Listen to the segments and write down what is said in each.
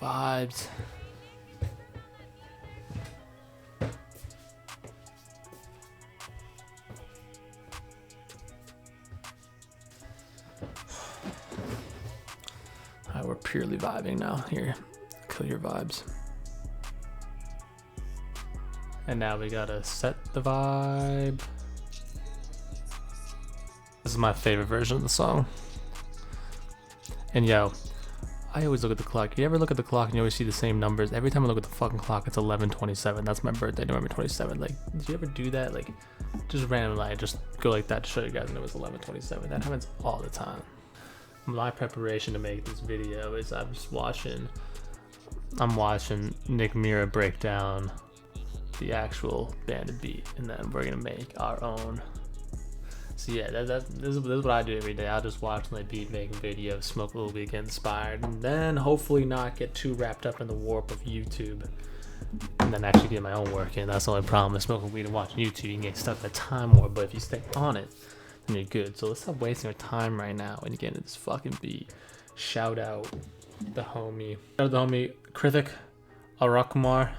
vibes. Alright, we're purely vibing now. Here, kill your vibes. And now we gotta set the vibe. This is my favorite version of the song. And yo, I always look at the clock. You ever look at the clock and you always see the same numbers? Every time I look at the fucking clock, it's 11:27. That's my birthday, November 27th. Like, did you ever do that? Like, just randomly, I just go like that to show you guys and it was 11:27. That happens all the time. My preparation to make this video is I'm watching Nick Mira break down the actual Bandit beat, and then we're gonna make our own. So yeah, this is what I do every day. I'll just watch my beat, make a video, smoke a little bit, get inspired, and then hopefully not get too wrapped up in the warp of YouTube, and then actually get my own work in. That's the only problem with smoking weed and watching YouTube. You can get stuck in the time warp, but if you stay on it, then you're good. So let's stop wasting our time right now and get into this fucking beat. Shout out the homie. Shout out the homie Krithik Arakumar.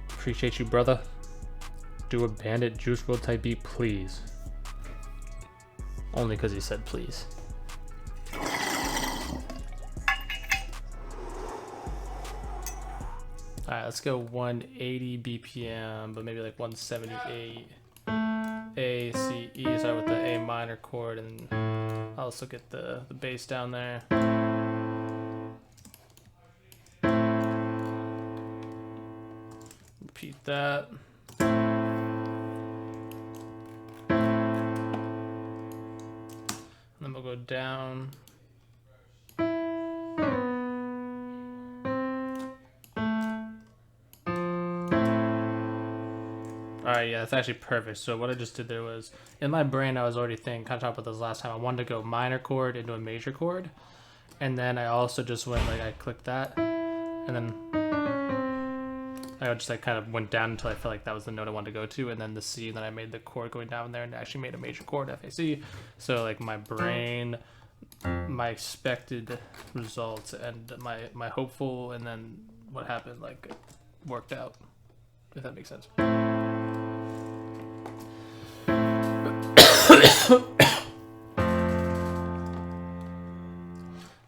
Appreciate you, brother. Do a Bandit Juice WRLD type beat, please. Only because he said please. Alright, let's go 180 BPM, but maybe like 178. A, C, E, start with the A minor chord, and I'll also get the bass down there. Repeat that. And then we'll go down. Alright, yeah, that's actually perfect. So what I just did there was, in my brain I was already thinking, kind of talked about this last time, I wanted to go minor chord into a major chord. And then I also just went, like, I clicked that, and then I just like kind of went down until I felt like that was the note I wanted to go to, and then the C, and then I made the chord going down there and actually made a major chord, FAC. So like my brain, my expected results, and my hopeful, and then what happened, like, worked out, if that makes sense.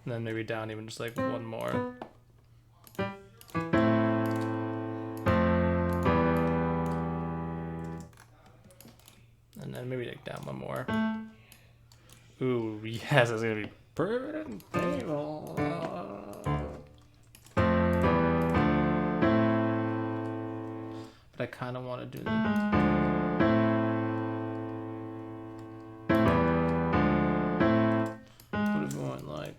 And then maybe down even just like one more. And then maybe like down one more. Ooh, yes, it's gonna be pretty stable. But I kind of want to do the. What if we went like.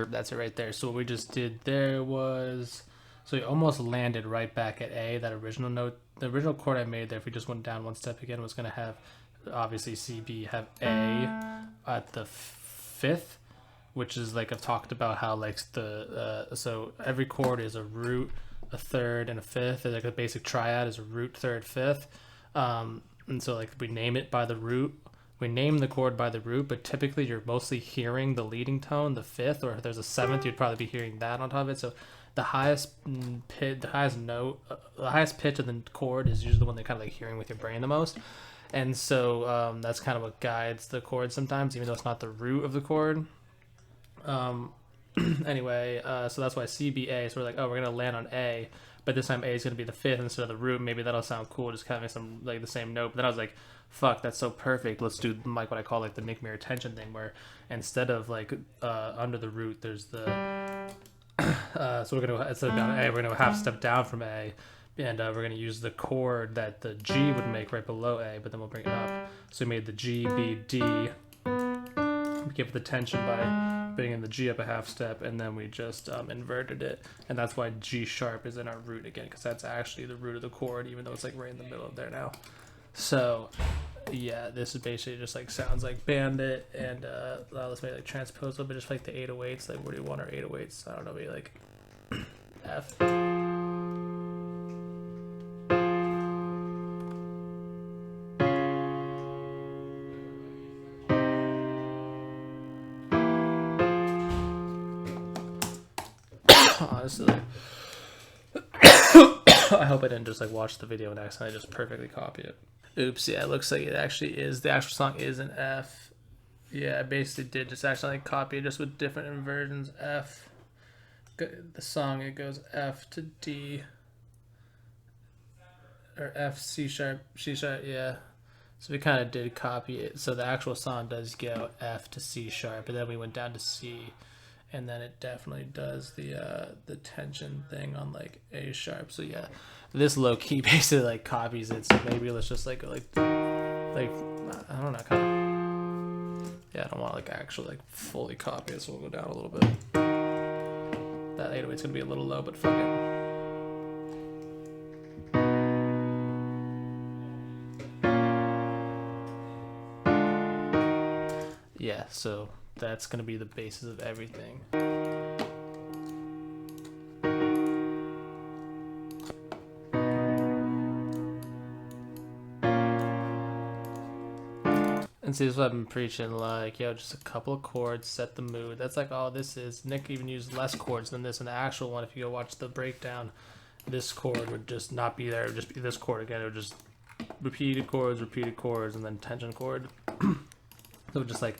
That's it right there. So what we just did there was, so we almost landed right back at A. That original note, the original chord I made there, if we just went down one step again, was going to have, obviously C, B, have A at the fifth, which is like I've talked about how like the, so every chord is a root, a third, and a fifth. Like a basic triad is a root, third, fifth. And so like we name it by the root. We name the chord by the root, but typically you're mostly hearing the leading tone, the fifth, or if there's a seventh, you'd probably be hearing that on top of it. So the highest pitch, the highest note, the highest pitch of the chord is usually the one that kind of like hearing with your brain the most. And so that's kind of what guides the chord sometimes, even though it's not the root of the chord. Anyway, so that's why C, B, A. So we're like, oh, we're gonna land on A, but this time A is gonna be the fifth instead of the root. Maybe that'll sound cool, just having some like the same note. But then I was like, fuck, that's so perfect. Let's do like what I call like the Nick Mira tension thing, where instead of like under the root, there's the so we're gonna, instead of down A, we're gonna half step down from A, and we're gonna use the chord that the G would make right below A, but then we'll bring it up. So we made the G, B, D. We give it the tension by bringing the G up a half step, and then we just inverted it, and that's why G sharp is in our root again, because that's actually the root of the chord, even though it's like right in the middle of there now. So yeah, this is basically just like sounds like Bandit, and let's maybe like transpose a little bit, just like the 808s. Like, where do you want our 808s? I don't know, maybe like F. Honestly, I hope I didn't just like watch the video and accidentally just perfectly copy it. Oops, yeah, it looks like it actually is. The actual song is an F. Yeah, I basically did just accidentally copy it just with different inversions. F. The song, it goes F to D. Or F, C sharp, C sharp, yeah. So we kind of did copy it. So the actual song does go F to C sharp, but then we went down to C. And then it definitely does the tension thing on like A sharp. So yeah, this low key basically like copies it. So maybe let's just like I don't know, kind of. Yeah, I don't want to like actually like fully copy it. So we'll go down a little bit. That 808's gonna be a little low, but fuck it. Yeah, so that's going to be the basis of everything. And see, this is what I've been preaching, like, yo, just a couple of chords, set the mood. That's like all this is. Nick even used less chords than this in the actual one. If you go watch the breakdown, this chord would just not be there. It would just be this chord again. It would just repeated chords, and then tension chord. So just like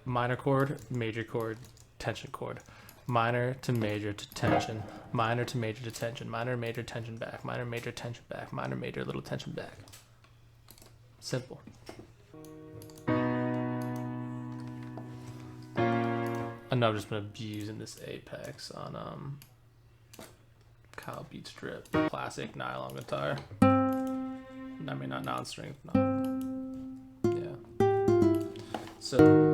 minor chord, major chord, tension chord, minor to major to tension, minor to major to tension, minor major tension back, minor major tension back, minor major little tension back. Simple. I know I've just been abusing this Apex on Kyle Beats Drip, classic nylon guitar. I mean, not non-strength, no. Yeah. So.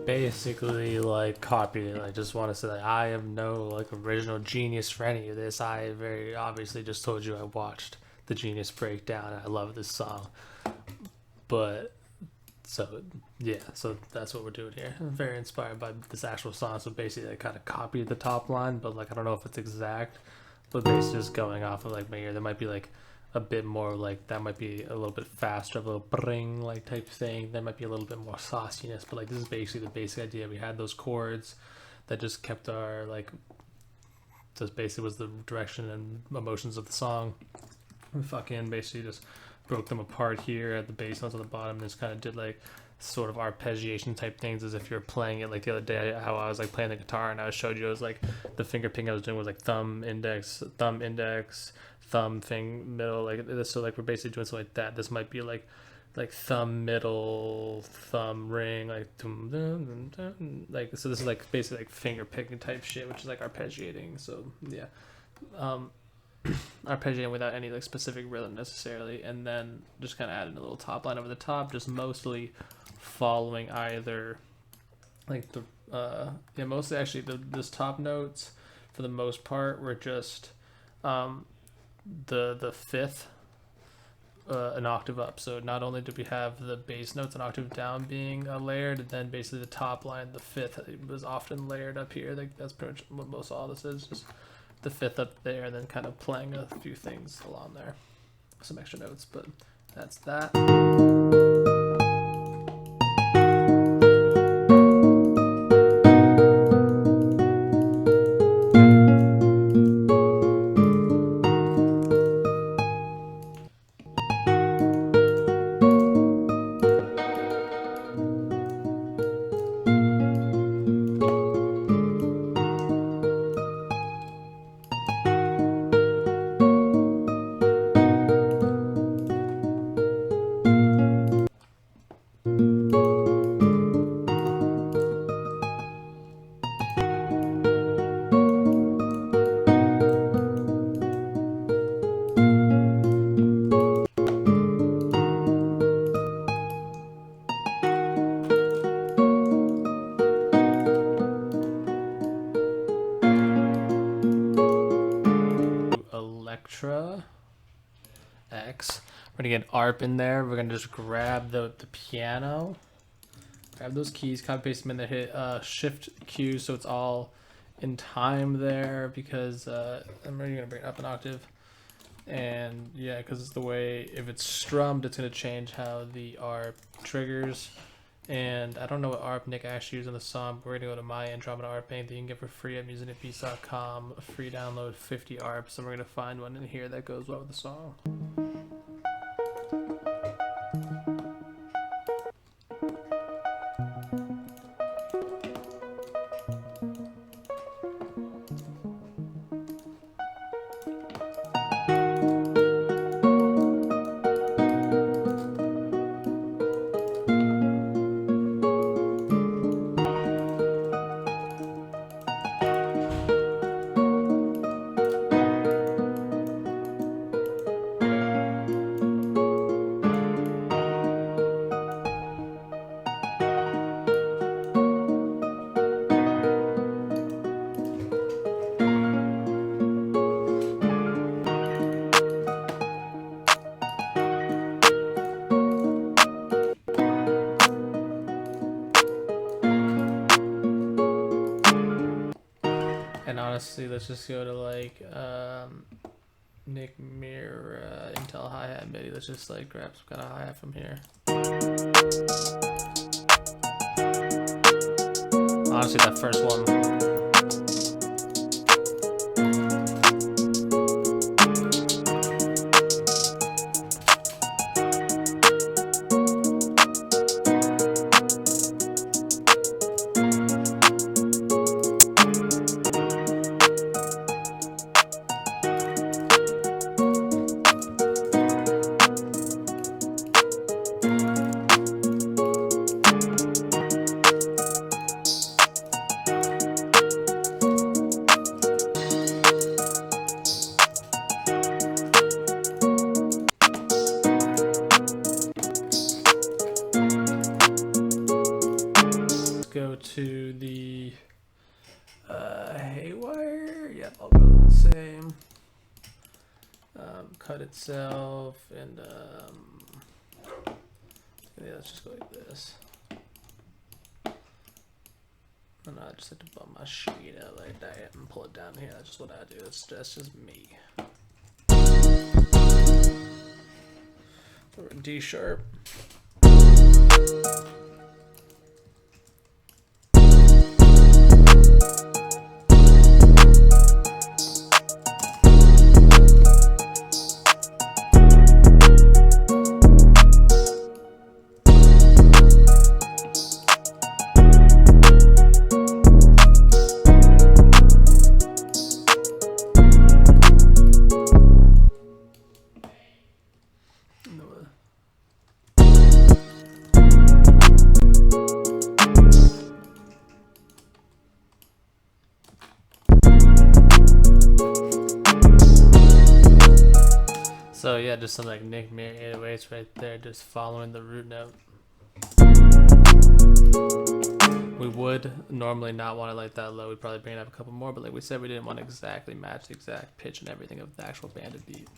Basically like copied it. I just want to say that I am no like original genius for any of this. I very obviously just told you I watched the Genius breakdown. I love this song, but so yeah, so that's what we're doing here. I'm very inspired by this actual song. So basically, I kind of copied the top line, but like I don't know if it's exact. But basically, just going off of like my ear, there might be like a bit more like that might be a little bit faster, a little bring like type thing. There might be a little bit more sauciness, but like this is basically the basic idea. We had those chords that just kept our like just basically was the direction and emotions of the song. We fucking basically just broke them apart here at the bass notes on the bottom and just kind of did like sort of arpeggiation type things as if you're playing it. Like the other day how I was like playing the guitar and I showed you it was like the finger picking I was doing was like thumb index thumb thing middle like this. So like we're basically doing something like that. This might be like thumb middle thumb ring like like so this is like basically like finger picking type shit, which is like arpeggiating. So yeah, arpeggiating without any like specific rhythm necessarily, and then just kind of adding a little top line over the top, just mostly following either like the mostly actually this top notes for the most part were just the fifth an octave up. So not only do we have the bass notes an octave down being layered, and then basically the top line, the fifth, was often layered up here. Like that's pretty much what most all this is, just the fifth up there, and then kind of playing a few things along there, some extra notes. But that's that. Electra X. We're gonna get ARP in there. We're gonna just grab the piano, grab those keys, copy paste them in there, hit Shift Q so it's all in time there, because I'm really gonna bring it up an octave. And yeah, because it's the way, if it's strummed, it's gonna change how the ARP triggers. And I don't know what ARP Nick actually used in the song, but we're gonna go to my Andromeda ARP bank that you can get for free at musicandbeats.com. Free download, 50 ARPs, and we're gonna find one in here that goes well with the song. And honestly, let's just go to like Nick Mira Intel hi-hat MIDI. Let's just like grab some kind of hi-hat from here. Honestly, that first one. Go to the haywire. Yep, I'll go to the same. Cut itself, and yeah, let's just go like this. And I just have to bump my sheet out like that and pull it down here. That's just what I do. That's just me. Or a D sharp. just some like Nick Mira 808s right there, just following the root note. We would normally not want it like that low. We'd probably bring it up a couple more, but like we said, we didn't want to exactly match the exact pitch and everything of the actual Bandit beat.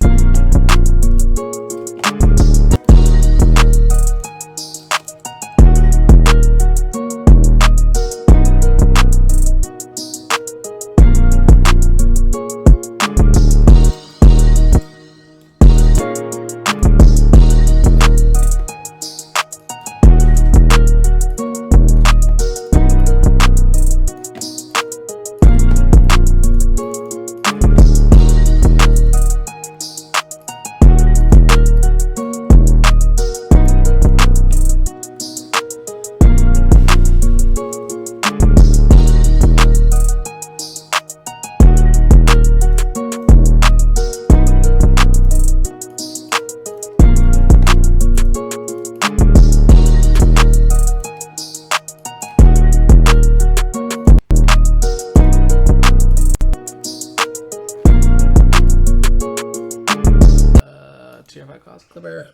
Tier 5 cost clipper.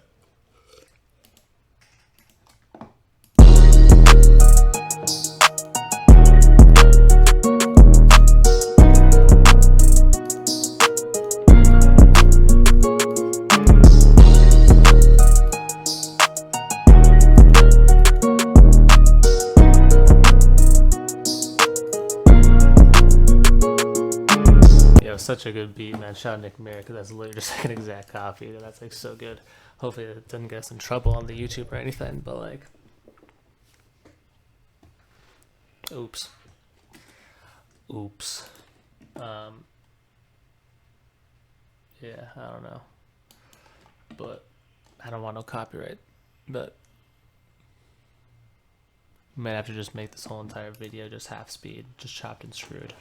Such a good beat, man. Shout out Nick Mira, because that's literally just like an exact copy. That's like so good. Hopefully it doesn't get us in trouble on the YouTube or anything, but like, oops. Yeah, I don't know, but I don't want no copyright, but might have to just make this whole entire video just half speed, just chopped and screwed.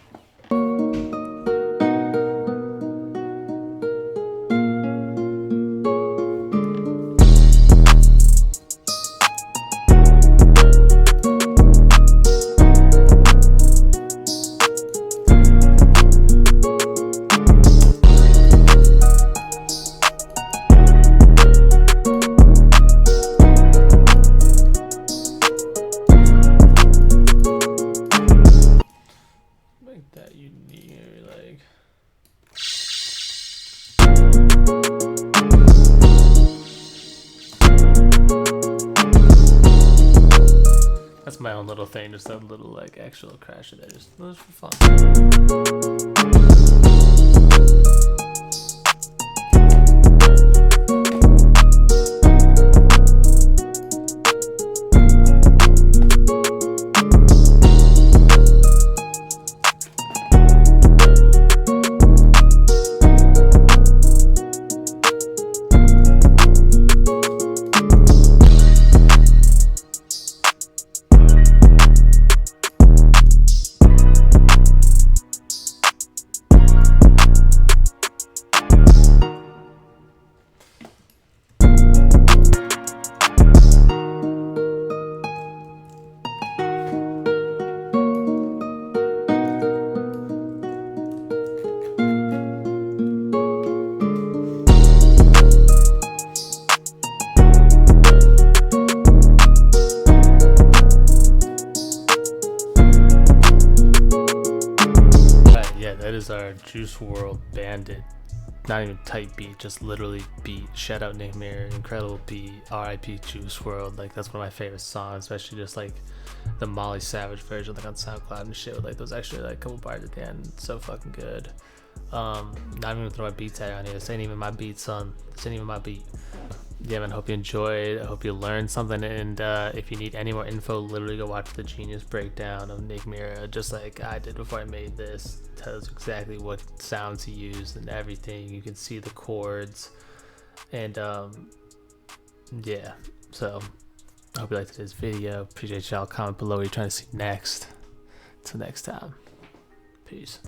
That you need, like, that's my own little thing, just that little like actual crash there, just for fun. That is our Juice WRLD Bandit. Not even tight beat, just literally beat. Shout out Nick Mira, incredible beat. RIP Juice WRLD. Like, that's one of my favorite songs, especially just like the Molly Savage version, like on SoundCloud and shit. With like those actually like couple bars at the end, so fucking good. Not even gonna throw my beat tag on here. This ain't even my beat, son. This ain't even my beat. Yeah, man, hope you enjoyed. I hope you learned something. And if you need any more info, literally go watch the Genius breakdown of Nick Mira, just like I did before I made this. It tells exactly what sounds he used and everything. You can see the chords. And yeah, so I hope you liked this video. Appreciate y'all. Comment below what you're trying to see next. Till next time. Peace.